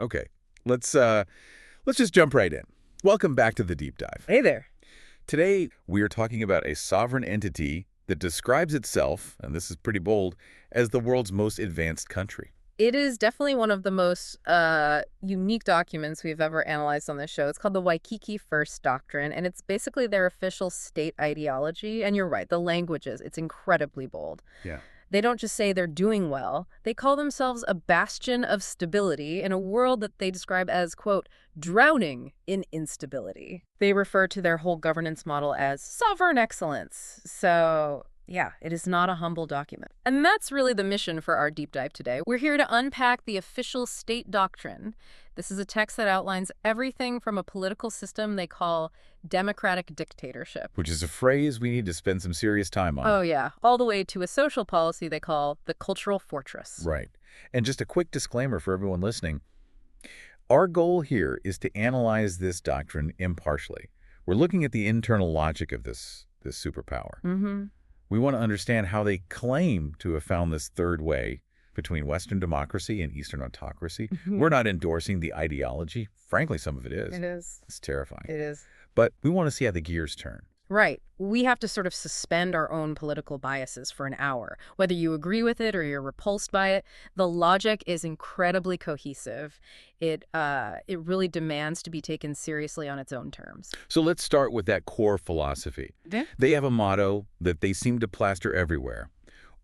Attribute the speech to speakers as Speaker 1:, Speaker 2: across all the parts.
Speaker 1: Okay, let's just jump right in. Welcome back to the deep dive.
Speaker 2: Hey there.
Speaker 1: Today, we are talking about a sovereign entity that describes itself, and this is pretty bold, as the world's most advanced country.
Speaker 2: It is definitely one of the most unique documents we've ever analyzed on this show. It's called the Waikiki First Doctrine, and it's basically their official state ideology. And you're right, the languages, it's incredibly bold.
Speaker 1: Yeah.
Speaker 2: They don't just say they're doing well. They call themselves a bastion of stability in a world that they describe as, quote, drowning in instability. They refer to their whole governance model as sovereign excellence. So yeah, it is not a humble document. And that's really the mission for our deep dive today. We're here to unpack the official state doctrine. This is a text that outlines everything from a political system they call democratic dictatorship.
Speaker 1: Which is a phrase we need to spend some serious time on.
Speaker 2: Oh, yeah. All the way to a social policy they call the cultural fortress.
Speaker 1: Right. And just a quick disclaimer for everyone listening. Our goal here is to analyze this doctrine impartially. We're looking at the internal logic of this superpower.
Speaker 2: Mm-hmm.
Speaker 1: We want to understand how they claim to have found this third way between Western democracy and Eastern autocracy. We're not endorsing the ideology. Frankly, some of it is.
Speaker 2: It is.
Speaker 1: It's terrifying.
Speaker 2: It is.
Speaker 1: But we want to see how the gears turn.
Speaker 2: Right. We have to sort of suspend our own political biases for an hour. Whether you agree with it or you're repulsed by it, the logic is incredibly cohesive. It really demands to be taken seriously on its own terms.
Speaker 1: So let's start with that core philosophy.
Speaker 2: Yeah.
Speaker 1: They have a motto that they seem to plaster everywhere.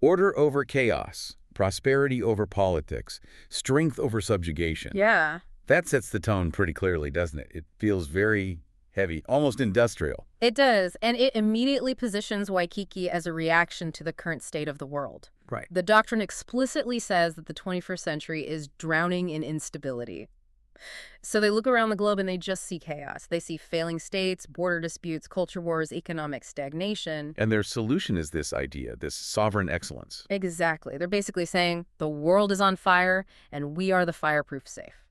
Speaker 1: Order over chaos, prosperity over politics, strength over subjugation.
Speaker 2: Yeah.
Speaker 1: That sets the tone pretty clearly, doesn't it? It feels very heavy, almost industrial.
Speaker 2: It does, and it immediately positions Waikiki as a reaction to the current state of the world.
Speaker 1: Right.
Speaker 2: The doctrine explicitly says that the 21st century is drowning in instability. So they look around the globe and they just see chaos. They see failing states, border disputes, culture wars, economic stagnation.
Speaker 1: And their solution is this idea, this sovereign excellence.
Speaker 2: Exactly. They're basically saying the world is on fire and we are the fireproof safe.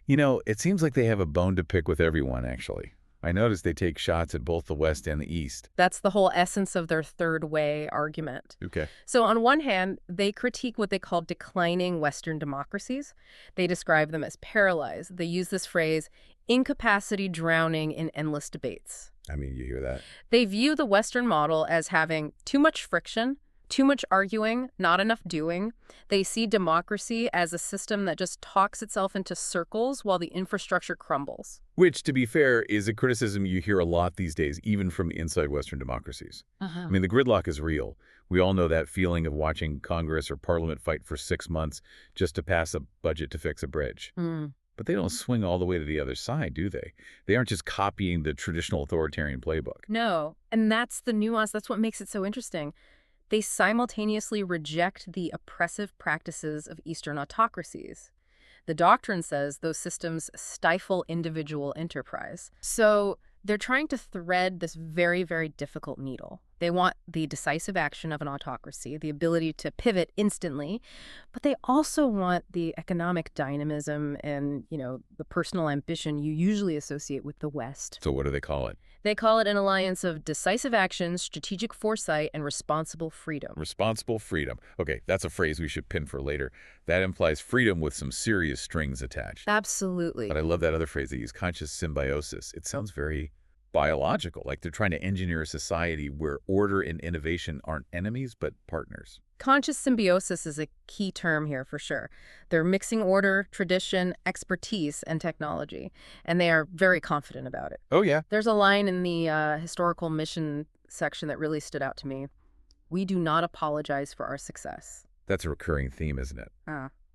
Speaker 1: You know, it seems like they have a bone to pick with everyone, actually. I noticed they take shots at both the West and the East.
Speaker 2: That's the whole essence of their third way argument.
Speaker 1: Okay.
Speaker 2: So on one hand, they critique what they call declining Western democracies. They describe them as paralyzed. They use this phrase, incapacity drowning in endless debates.
Speaker 1: I mean, you hear that.
Speaker 2: They view the Western model as having too much friction, too much arguing, not enough doing. They see democracy as a system that just talks itself into circles while the infrastructure crumbles.
Speaker 1: Which, to be fair, is a criticism you hear a lot these days, even from inside Western democracies. I mean, the gridlock is real. We all know that feeling of watching Congress or Parliament fight for 6 months just to pass a budget to fix a bridge. But they don't swing all the way to the other side, do they? They aren't just copying the traditional authoritarian playbook.
Speaker 2: No, and that's the nuance. That's what makes it so interesting. They simultaneously reject the oppressive practices of Eastern autocracies. The doctrine says those systems stifle individual enterprise. So they're trying to thread this very, very difficult needle. They want the decisive action of an autocracy, the ability to pivot instantly, but they also want the economic dynamism and, the personal ambition you usually associate with the West.
Speaker 1: So what do they call it?
Speaker 2: They call it an alliance of decisive action, strategic foresight, and responsible freedom.
Speaker 1: Responsible freedom. Okay, that's a phrase we should pin for later. That implies freedom with some serious strings attached.
Speaker 2: Absolutely.
Speaker 1: But I love that other phrase they use, conscious symbiosis. It sounds very biological, like they're trying to engineer a society where order and innovation aren't enemies, but partners.
Speaker 2: Conscious symbiosis is a key term here for sure. They're mixing order, tradition, expertise, and technology, and they are very confident about it.
Speaker 1: Oh, yeah.
Speaker 2: There's a line in the historical mission section that really stood out to me. We do not apologize for our success.
Speaker 1: That's a recurring theme, isn't it?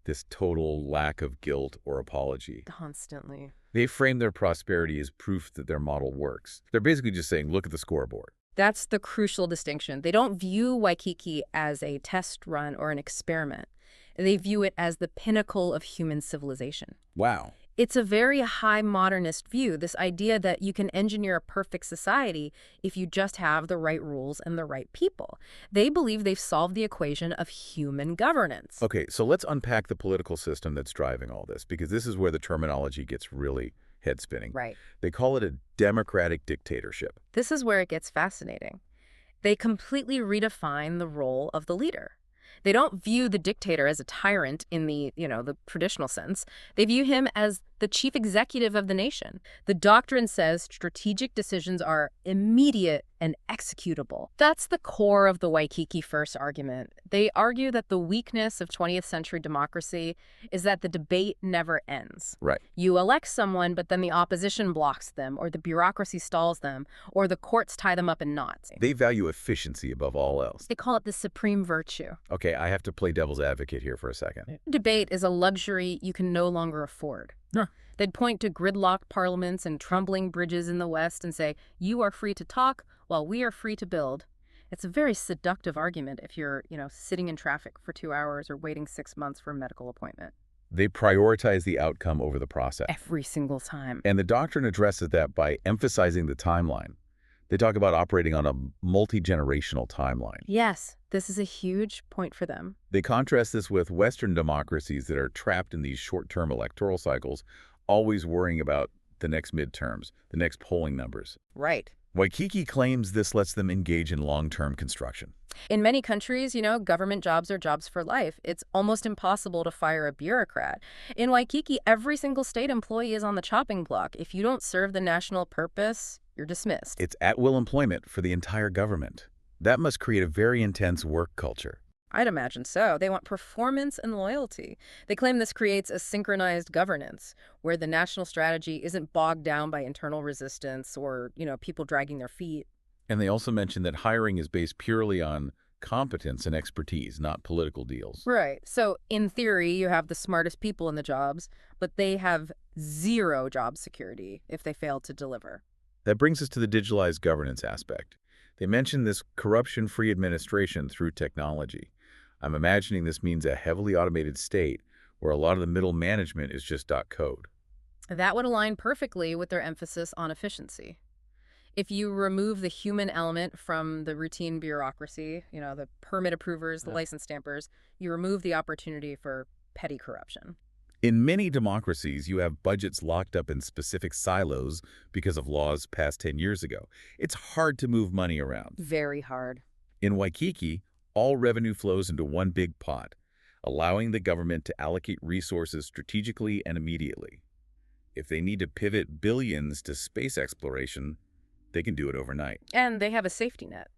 Speaker 1: This total lack of guilt or apology.
Speaker 2: Constantly.
Speaker 1: They frame their prosperity as proof that their model works. They're basically just saying, look at the scoreboard.
Speaker 2: That's the crucial distinction. They don't view Waikiki as a test run or an experiment. They view it as the pinnacle of human civilization.
Speaker 1: Wow.
Speaker 2: It's a very high modernist view, this idea that you can engineer a perfect society if you just have the right rules and the right people. They believe they've solved the equation of human governance.
Speaker 1: Okay, so let's unpack the political system that's driving all this, because this is where the terminology gets really head-spinning.
Speaker 2: Right.
Speaker 1: They call it a democratic dictatorship.
Speaker 2: This is where it gets fascinating. They completely redefine the role of the leader. They don't view the dictator as a tyrant in the traditional sense. They view him as the chief executive of the nation. The doctrine says strategic decisions are immediate and executable. That's the core of the Waikiki First argument. They argue that the weakness of 20th century democracy is that the debate never ends.
Speaker 1: Right.
Speaker 2: You elect someone, but then the opposition blocks them, or the bureaucracy stalls them, or the courts tie them up in knots.
Speaker 1: They value efficiency above all else.
Speaker 2: They call it the supreme virtue.
Speaker 1: Okay, I have to play devil's advocate here for a second.
Speaker 2: Debate is a luxury you can no longer afford.
Speaker 1: Yeah.
Speaker 2: They'd point to gridlocked parliaments and crumbling bridges in the West and say, you are free to talk while we are free to build. It's a very seductive argument if you're, sitting in traffic for 2 hours or waiting 6 months for a medical appointment.
Speaker 1: They prioritize the outcome over the process.
Speaker 2: Every single time.
Speaker 1: And the doctrine addresses that by emphasizing the timeline. They talk about operating on a multi-generational timeline.
Speaker 2: Yes, this is a huge point for them.
Speaker 1: They contrast this with Western democracies that are trapped in these short-term electoral cycles, always worrying about the next midterms, the next polling numbers.
Speaker 2: Right.
Speaker 1: Waikiki claims this lets them engage in long-term construction.
Speaker 2: In many countries, government jobs are jobs for life. It's almost impossible to fire a bureaucrat. In Waikiki, every single state employee is on the chopping block. If you don't serve the national purpose, you're dismissed.
Speaker 1: It's at-will employment for the entire government. That must create a very intense work culture.
Speaker 2: I'd imagine so. They want performance and loyalty. They claim this creates a synchronized governance where the national strategy isn't bogged down by internal resistance or, people dragging their feet.
Speaker 1: And they also mentioned that hiring is based purely on competence and expertise, not political deals.
Speaker 2: Right. So in theory, you have the smartest people in the jobs, but they have zero job security if they fail to deliver.
Speaker 1: That brings us to the digitalized governance aspect. They mentioned this corruption-free administration through technology. I'm imagining this means a heavily automated state where a lot of the middle management is just .code.
Speaker 2: That would align perfectly with their emphasis on efficiency. If you remove the human element from the routine bureaucracy, the permit approvers, the license stampers, you remove the opportunity for petty corruption.
Speaker 1: In many democracies, you have budgets locked up in specific silos because of laws passed 10 years ago. It's hard to move money around.
Speaker 2: Very hard.
Speaker 1: In Waikiki, all revenue flows into one big pot, allowing the government to allocate resources strategically and immediately. If they need to pivot billions to space exploration, they can do it overnight.
Speaker 2: And they have a safety net.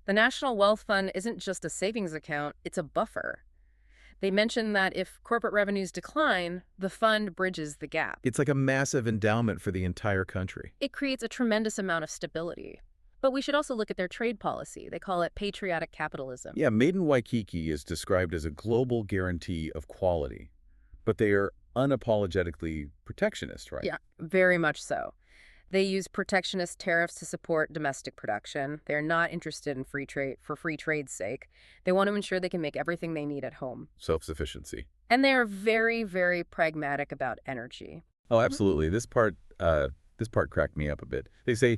Speaker 2: The National Wealth Fund isn't just a savings account, it's a buffer. They mention that if corporate revenues decline, the fund bridges the gap.
Speaker 1: It's like a massive endowment for the entire country.
Speaker 2: It creates a tremendous amount of stability. But we should also look at their trade policy. They call it patriotic capitalism.
Speaker 1: Yeah, Made in Waikiki is described as a global guarantee of quality, but they are unapologetically protectionist, right?
Speaker 2: Yeah, very much so. They use protectionist tariffs to support domestic production. They're not interested in free trade for free trade's sake. They want to ensure they can make everything they need at home.
Speaker 1: Self-sufficiency.
Speaker 2: And they are very, very pragmatic about energy.
Speaker 1: Oh, absolutely. This part cracked me up a bit. They say,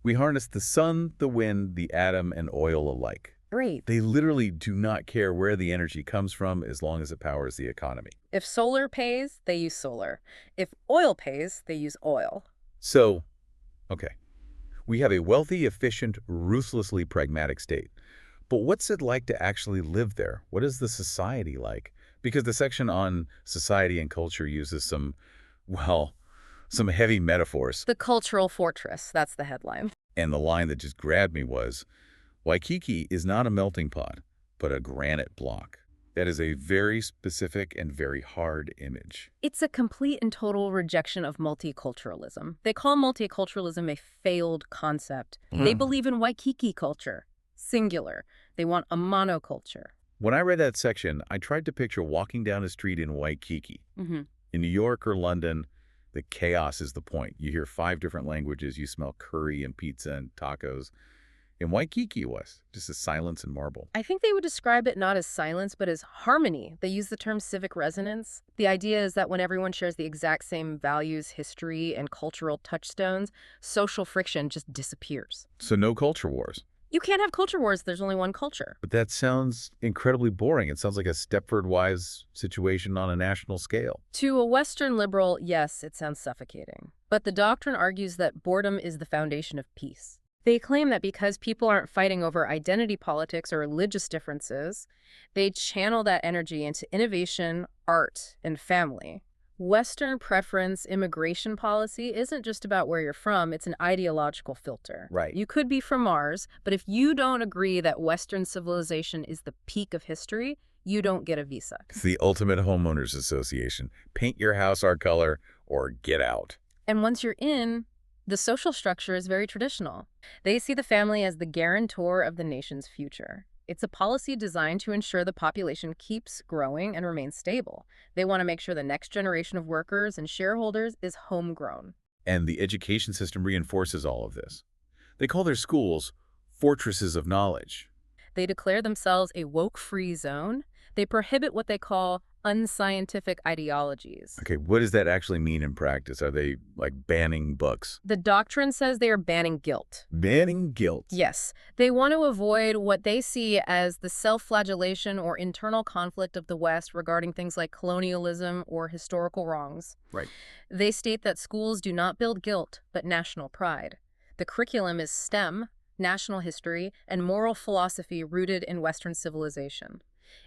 Speaker 1: we harness the sun, the wind, the atom, and oil alike.
Speaker 2: Great.
Speaker 1: They literally do not care where the energy comes from as long as it powers the economy.
Speaker 2: If solar pays, they use solar. If oil pays, they use oil.
Speaker 1: So, okay, we have a wealthy, efficient, ruthlessly pragmatic state. But what's it like to actually live there? What is the society like? Because the section on society and culture uses some heavy metaphors.
Speaker 2: The cultural fortress, that's the headline.
Speaker 1: And the line that just grabbed me was, Waikiki is not a melting pot, but a granite block. That is a very specific and very hard image.
Speaker 2: It's a complete and total rejection of multiculturalism. They call multiculturalism a failed concept. They believe in Waikiki culture, singular. They want a monoculture.
Speaker 1: When I read that section, I tried to picture walking down a street in Waikiki. In New York or London, the chaos is the point. You hear 5 different languages, you smell curry and pizza and tacos. In Waikiki, it was just a silence and marble.
Speaker 2: I think they would describe it not as silence, but as harmony. They use the term civic resonance. The idea is that when everyone shares the exact same values, history, and cultural touchstones, social friction just disappears.
Speaker 1: So no culture wars.
Speaker 2: You can't have culture wars. There's only one culture.
Speaker 1: But that sounds incredibly boring. It sounds like a Stepford Wives situation on a national scale.
Speaker 2: To a Western liberal, yes, it sounds suffocating. But the doctrine argues that boredom is the foundation of peace. They claim that because people aren't fighting over identity politics or religious differences, they channel that energy into innovation, art, and family. Western preference immigration policy isn't just about where you're from, it's an ideological filter.
Speaker 1: Right.
Speaker 2: You could be from Mars, but if you don't agree that Western civilization is the peak of history, you don't get a visa.
Speaker 1: It's the ultimate homeowners association. Paint your house our color or get out.
Speaker 2: And once you're in, the social structure is very traditional. They see the family as the guarantor of the nation's future. It's a policy designed to ensure the population keeps growing and remains stable. They want to make sure the next generation of workers and shareholders is homegrown.
Speaker 1: And the education system reinforces all of this. They call their schools fortresses of knowledge.
Speaker 2: They declare themselves a woke-free zone. They prohibit what they call unscientific ideologies.
Speaker 1: Okay, what does that actually mean in practice? Are they, like, banning books?
Speaker 2: The doctrine says they are banning guilt.
Speaker 1: Banning guilt?
Speaker 2: Yes. They want to avoid what they see as the self-flagellation or internal conflict of the West regarding things like colonialism or historical wrongs.
Speaker 1: Right.
Speaker 2: They state that schools do not build guilt, but national pride. The curriculum is STEM, national history, and moral philosophy rooted in Western civilization.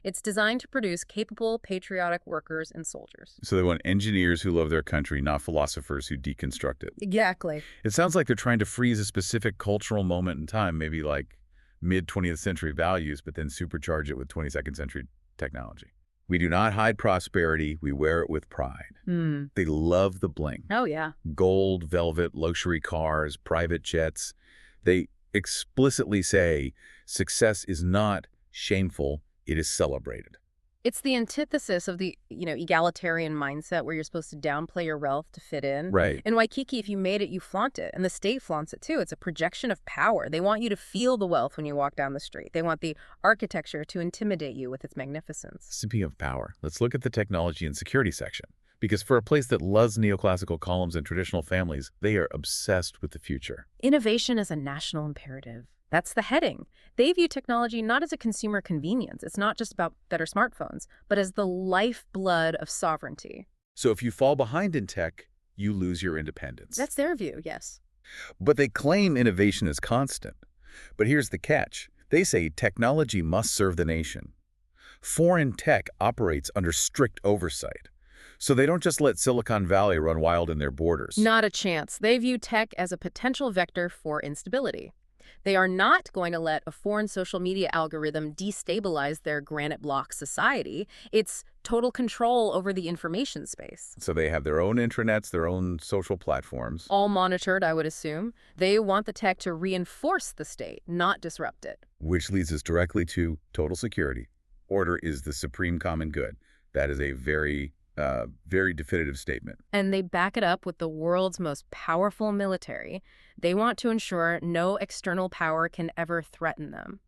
Speaker 2: It's designed to produce capable, patriotic workers and soldiers.
Speaker 1: So they want engineers who love their country, not philosophers who deconstruct it.
Speaker 2: Exactly.
Speaker 1: It sounds like they're trying to freeze a specific cultural moment in time, maybe like mid-20th century values, but then supercharge it with 22nd century technology. We do not hide prosperity, we wear it with pride. They love the bling.
Speaker 2: Oh, yeah.
Speaker 1: Gold, velvet, luxury cars, private jets. They explicitly say success is not shameful, it is celebrated.
Speaker 2: It's the antithesis of the, egalitarian mindset where you're supposed to downplay your wealth to fit in.
Speaker 1: Right.
Speaker 2: In Waikiki, if you made it, you flaunt it. And the state flaunts it too. It's a projection of power. They want you to feel the wealth when you walk down the street. They want the architecture to intimidate you with its magnificence.
Speaker 1: Speaking of power, let's look at the technology and security section. Because for a place that loves neoclassical columns and traditional families, they are obsessed with the future.
Speaker 2: Innovation is a national imperative. That's the heading. They view technology not as a consumer convenience. It's not just about better smartphones, but as the lifeblood of sovereignty.
Speaker 1: So if you fall behind in tech, you lose your independence.
Speaker 2: That's their view, yes.
Speaker 1: But they claim innovation is constant. But here's the catch. They say technology must serve the nation. Foreign tech operates under strict oversight. So they don't just let Silicon Valley run wild in their borders.
Speaker 2: Not a chance. They view tech as a potential vector for instability. They are not going to let a foreign social media algorithm destabilize their granite block society. It's total control over the information space.
Speaker 1: So they have their own intranets, their own social platforms.
Speaker 2: All monitored, I would assume. They want the tech to reinforce the state, not disrupt it.
Speaker 1: Which leads us directly to total security. Order is the supreme common good. That is a very definitive statement.
Speaker 2: And they back it up with the world's most powerful military. They want to ensure no external power can ever threaten them.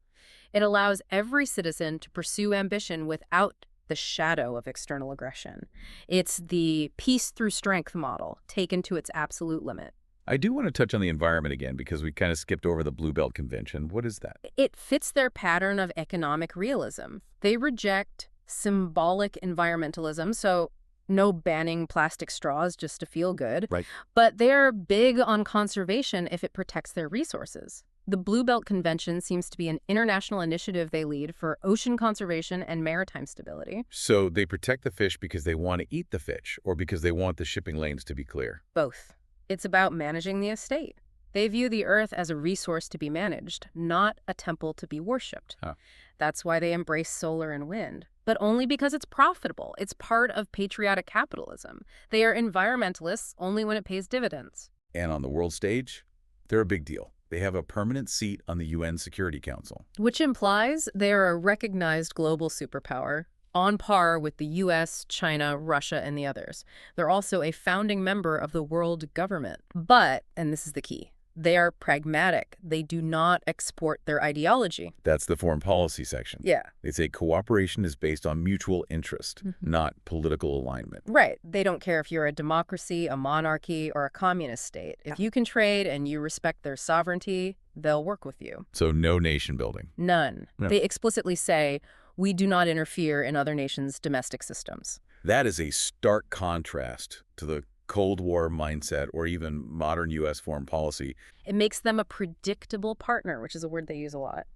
Speaker 2: It allows every citizen to pursue ambition without the shadow of external aggression. It's the peace through strength model taken to its absolute limit.
Speaker 1: I do want to touch on the environment again because we kind of skipped over the Blue Belt Convention. What is that?
Speaker 2: It fits their pattern of economic realism. They reject symbolic environmentalism, so no banning plastic straws just to feel good.
Speaker 1: Right.
Speaker 2: But they're big on conservation if it protects their resources. The Blue Belt Convention seems to be an international initiative they lead for ocean conservation and maritime stability.
Speaker 1: So they protect the fish because they want to eat the fish or because they want the shipping lanes to be clear?
Speaker 2: Both. It's about managing the estate. They view the earth as a resource to be managed, not a temple to be worshipped.
Speaker 1: Huh.
Speaker 2: That's why they embrace solar and wind. But only because it's profitable. It's part of patriotic capitalism. They are environmentalists only when it pays dividends.
Speaker 1: And on the world stage, they're a big deal. They have a permanent seat on the UN Security Council.
Speaker 2: Which implies they are a recognized global superpower, on par with the US, China, Russia, and the others. They're also a founding member of the world government. But, and this is the key, they are pragmatic. They do not export their ideology.
Speaker 1: That's the foreign policy section.
Speaker 2: Yeah.
Speaker 1: They say cooperation is based on mutual interest, not political alignment.
Speaker 2: Right. They don't care if you're a democracy, a monarchy, or a communist state. If you can trade and you respect their sovereignty, they'll work with you.
Speaker 1: So no nation building.
Speaker 2: None.
Speaker 1: No.
Speaker 2: They explicitly say, we do not interfere in other nations' domestic systems.
Speaker 1: That is a stark contrast to the Cold War mindset or even modern U.S. foreign policy.
Speaker 2: It makes them a predictable partner, which is a word they use a lot.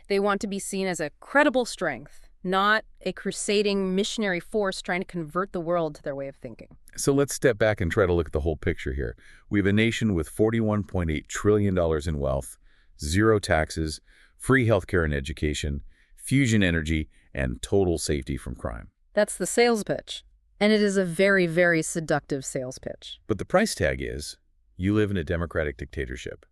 Speaker 2: They want to be seen as a credible strength, not a crusading missionary force trying to convert the world to their way of thinking.
Speaker 1: So let's step back and try to look at the whole picture here. We have a nation with $41.8 trillion in wealth, zero taxes, free healthcare and education, fusion energy, and total safety from crime.
Speaker 2: That's the sales pitch. And it is a very, very seductive sales pitch.
Speaker 1: But the price tag is, you live in a democratic dictatorship.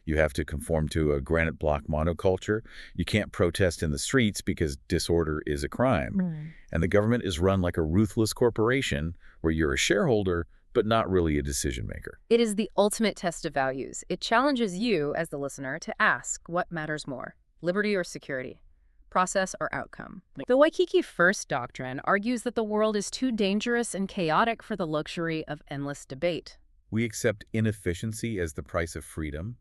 Speaker 1: You have to conform to a granite block monoculture. You can't protest in the streets because disorder is a crime. And the government is run like a ruthless corporation where you're a shareholder, but not really a decision maker.
Speaker 2: It is the ultimate test of values. It challenges you, as the listener, to ask what matters more, liberty or security, process or outcome. The Waikiki First doctrine argues that the world is too dangerous and chaotic for the luxury of endless debate.
Speaker 1: We accept inefficiency as the price of freedom.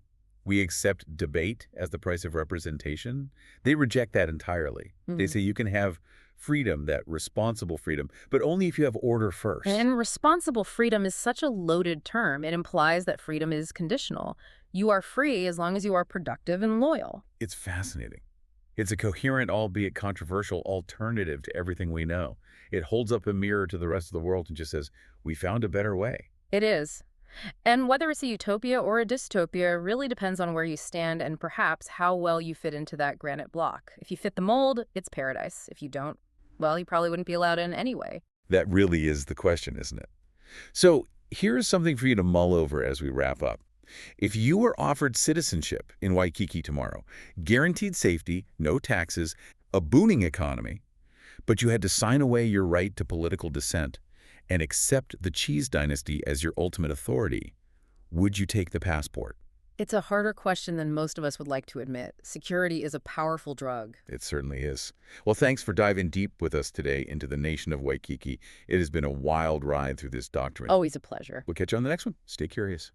Speaker 1: We accept debate as the price of representation. They reject that entirely. They say you can have freedom, that responsible freedom, but only if you have order first.
Speaker 2: And responsible freedom is such a loaded term. It implies that freedom is conditional. You are free as long as you are productive and loyal.
Speaker 1: It's fascinating. It's a coherent, albeit controversial, alternative to everything we know. It holds up a mirror to the rest of the world and just says, we found a better way.
Speaker 2: It is. And whether it's a utopia or a dystopia really depends on where you stand and perhaps how well you fit into that granite block. If you fit the mold, it's paradise. If you don't, well, you probably wouldn't be allowed in anyway.
Speaker 1: That really is the question, isn't it? So here's something for you to mull over as we wrap up. If you were offered citizenship in Waikiki tomorrow, guaranteed safety, no taxes, a booming economy, but you had to sign away your right to political dissent and accept the Cheese dynasty as your ultimate authority, would you take the passport?
Speaker 2: It's a harder question than most of us would like to admit. Security is a powerful drug.
Speaker 1: It certainly is. Well, thanks for diving deep with us today into the nation of Waikiki. It has been a wild ride through this doctrine.
Speaker 2: Always a pleasure.
Speaker 1: We'll catch you on the next one. Stay curious.